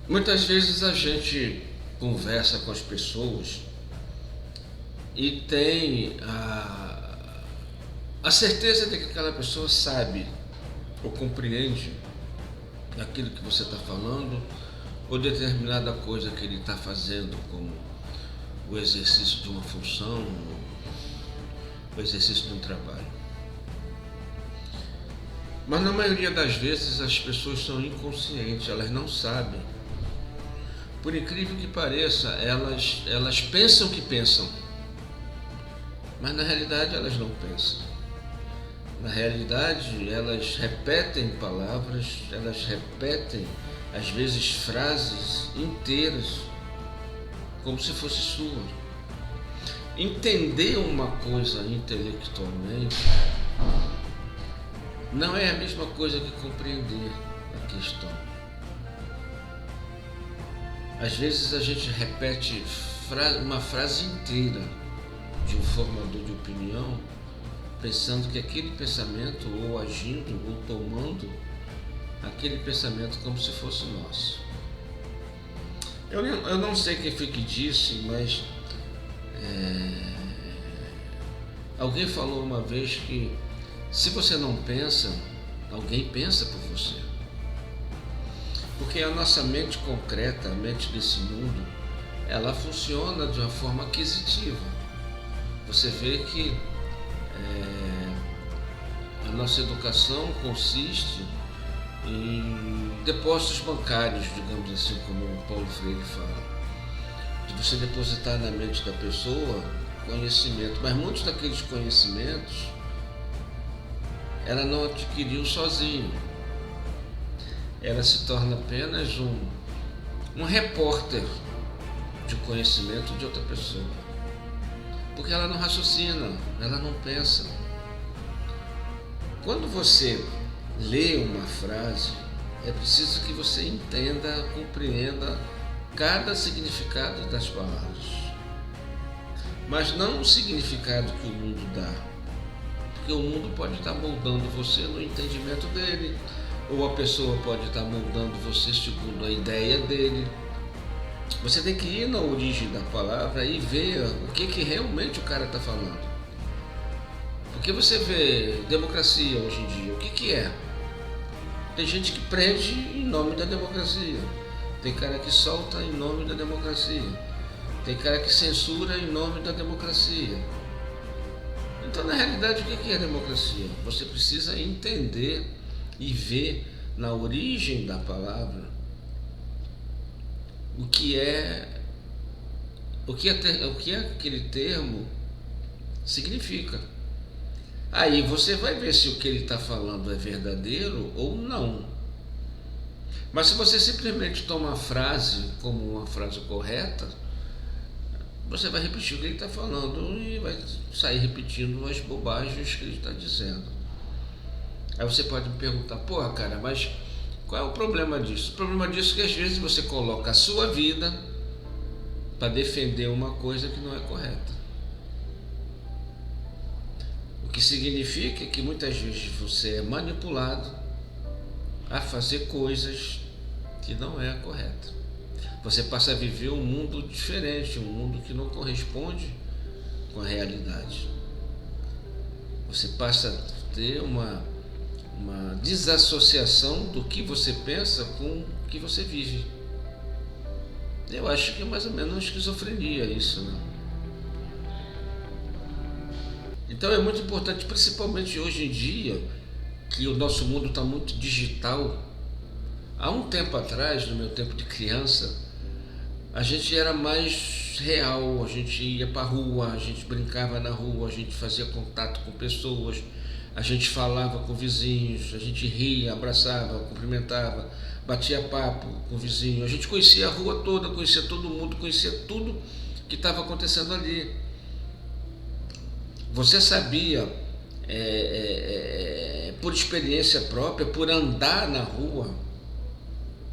Muitas vezes a gente conversa com as pessoas e tem a certeza de que aquela pessoa sabe ou compreende aquilo que você está falando ou determinada coisa que ele está fazendo, como o exercício de uma função, o exercício de um trabalho. Mas na maioria das vezes as pessoas são inconscientes, elas não sabem. Por incrível que pareça, elas pensam que pensam, mas na realidade elas não pensam. Na realidade elas repetem palavras, elas repetem às vezes frases inteiras, como se fosse sua. Entender uma coisa intelectualmente não é a mesma coisa que compreender a questão. Às vezes a gente repete uma frase inteira de um formador de opinião, pensando que aquele pensamento, ou agindo, ou tomando aquele pensamento como se fosse nosso. Eu não sei quem foi que disse, mas alguém falou uma vez que se você não pensa, alguém pensa por você. Porque a nossa mente concreta, a mente desse mundo, ela funciona de uma forma aquisitiva. Você vê que a nossa educação consiste em depósitos bancários, digamos assim, como o Paulo Freire fala. De você depositar na mente da pessoa conhecimento, mas muitos daqueles conhecimentos ela não adquiriu sozinha. Ela se torna apenas um repórter de conhecimento de outra pessoa. Porque ela não raciocina, ela não pensa. Quando você lê uma frase, é preciso que você entenda, compreenda cada significado das palavras. Mas não o significado que o mundo dá. Porque o mundo pode estar moldando você no entendimento dele, ou a pessoa pode estar moldando você segundo a ideia dele. Você tem que ir na origem da palavra e ver o que realmente o cara está falando. Porque você vê democracia hoje em dia, o que é? Tem gente que prende em nome da democracia. Tem cara que solta em nome da democracia. Tem cara que censura em nome da democracia. Então, na realidade, o que é democracia? Você precisa entender e ver na origem da palavra o que aquele termo significa. Aí você vai ver se o que ele está falando é verdadeiro ou não. Mas se você simplesmente toma a frase como uma frase correta, você vai repetir o que ele está falando e vai sair repetindo as bobagens que ele está dizendo. Aí você pode me perguntar, porra, cara, mas qual é o problema disso? O problema disso é que às vezes você coloca a sua vida para defender uma coisa que não é correta. O que significa que muitas vezes você é manipulado a fazer coisas que não é a correta. Você passa a viver um mundo diferente, um mundo que não corresponde com a realidade. Você passa a ter uma desassociação do que você pensa com o que você vive. Eu acho que é mais ou menos uma esquizofrenia isso, né? Então é muito importante, principalmente hoje em dia, que o nosso mundo está muito digital. Há um tempo atrás, no meu tempo de criança, a gente era mais real, a gente ia para a rua, a gente brincava na rua, a gente fazia contato com pessoas, a gente falava com vizinhos, a gente ria, abraçava, cumprimentava, batia papo com o vizinho, a gente conhecia a rua toda, conhecia todo mundo, conhecia tudo que estava acontecendo ali. Você sabia, por experiência própria, por andar na rua,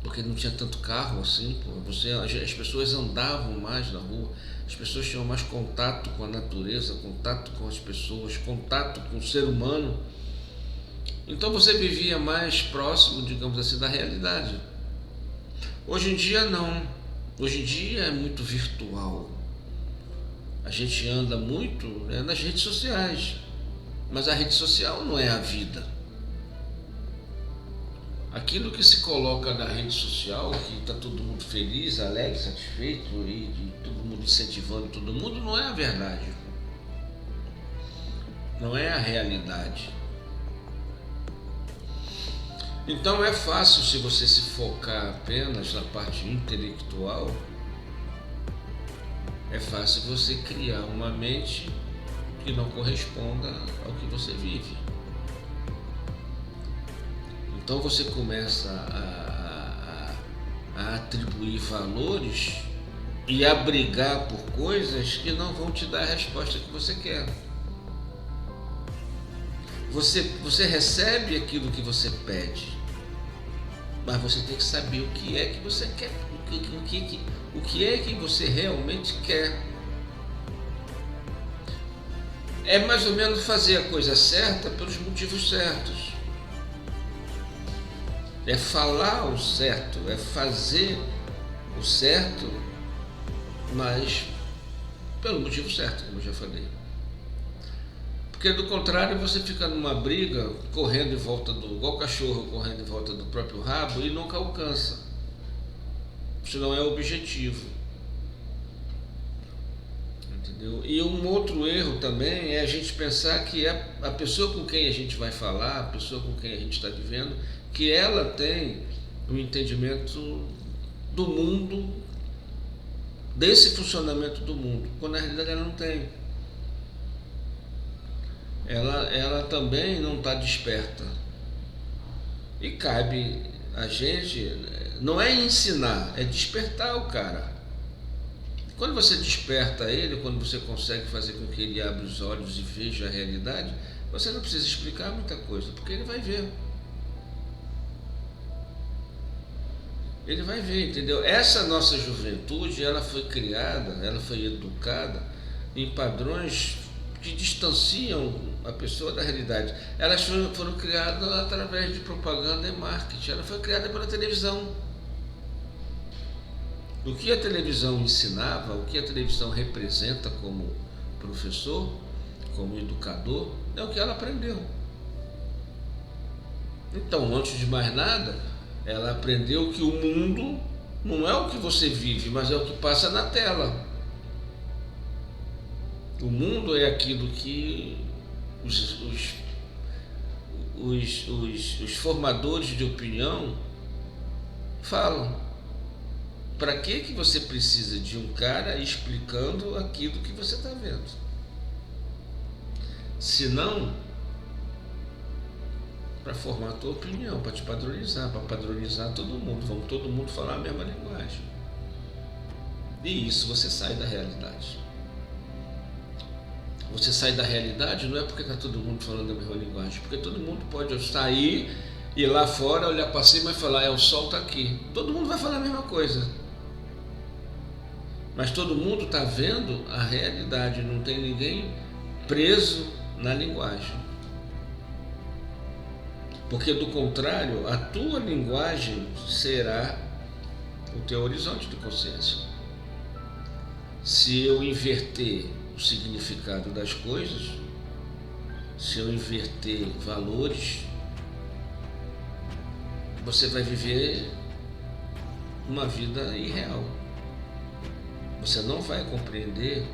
porque não tinha tanto carro assim, as pessoas andavam mais na rua, as pessoas tinham mais contato com a natureza, contato com as pessoas, contato com o ser humano. Então você vivia mais próximo, digamos assim, da realidade. Hoje em dia não. Hoje em dia é muito virtual. A gente anda muito, né, nas redes sociais, mas a rede social não é a vida. Aquilo que se coloca na rede social, que está todo mundo feliz, alegre, satisfeito e todo mundo incentivando todo mundo, não é a verdade. Não é a realidade. Então é fácil, se você se focar apenas na parte intelectual, é fácil você criar uma mente que não corresponda ao que você vive. Então você começa a atribuir valores e a brigar por coisas que não vão te dar a resposta que você quer. Você recebe aquilo que você pede, mas você tem que saber o que é que você quer, o que é que você realmente quer. É mais ou menos fazer a coisa certa pelos motivos certos. É falar o certo, é fazer o certo, mas pelo motivo certo, como eu já falei. Porque do contrário você fica numa briga, correndo em volta igual cachorro correndo em volta do próprio rabo e nunca alcança. Isso não é o objetivo. Entendeu? E um outro erro também é a gente pensar que a pessoa com quem a gente vai falar, a pessoa com quem a gente está vivendo, que ela tem um entendimento do mundo, desse funcionamento do mundo, quando na realidade ela não tem. Ela também não está desperta. E cabe a gente, não é ensinar, é despertar o cara. Quando você desperta ele, quando você consegue fazer com que ele abra os olhos e veja a realidade, você não precisa explicar muita coisa, porque ele vai ver. Ele vai ver, entendeu? Essa nossa juventude, ela foi criada, ela foi educada em padrões que distanciam a pessoa da realidade. Elas foram criadas através de propaganda e marketing. Ela foi criada pela televisão. O que a televisão ensinava, o que a televisão representa como professor, como educador, é o que ela aprendeu. Então, antes de mais nada, ela aprendeu que o mundo não é o que você vive, mas é o que passa na tela. O mundo é aquilo que os formadores de opinião falam. Para que você precisa de um cara explicando aquilo que você está vendo? Se não, para formar a tua opinião, para te padronizar, para padronizar todo mundo. Vamos todo mundo falar a mesma linguagem. E isso você sai da realidade. Você sai da realidade não é porque está todo mundo falando a mesma linguagem, porque todo mundo pode sair e lá fora olhar para cima e falar, o sol está aqui. Todo mundo vai falar a mesma coisa. Mas todo mundo está vendo a realidade, não tem ninguém preso na linguagem. Porque do contrário, a tua linguagem será o teu horizonte de consciência. Se eu inverter o significado das coisas, se eu inverter valores, você vai viver uma vida irreal. Você não vai compreender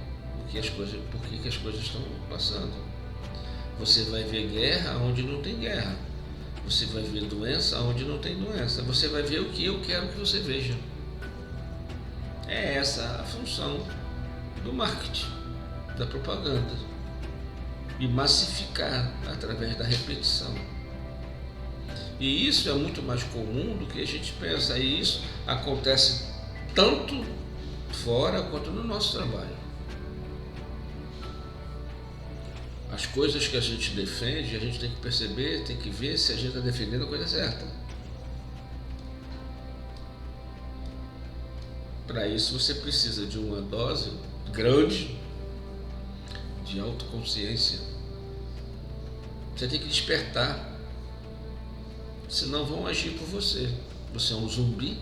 por que as coisas estão passando. Você vai ver guerra onde não tem guerra. Você vai ver doença onde não tem doença. Você vai ver o que eu quero que você veja. É essa a função do marketing, da propaganda. E massificar através da repetição. E isso é muito mais comum do que a gente pensa. E isso acontece tanto fora quanto no nosso trabalho. As coisas que a gente defende, a gente tem que perceber, tem que ver se a gente está defendendo a coisa certa. Para isso você precisa de uma dose grande de autoconsciência. Você tem que despertar, senão vão agir por você. Você é um zumbi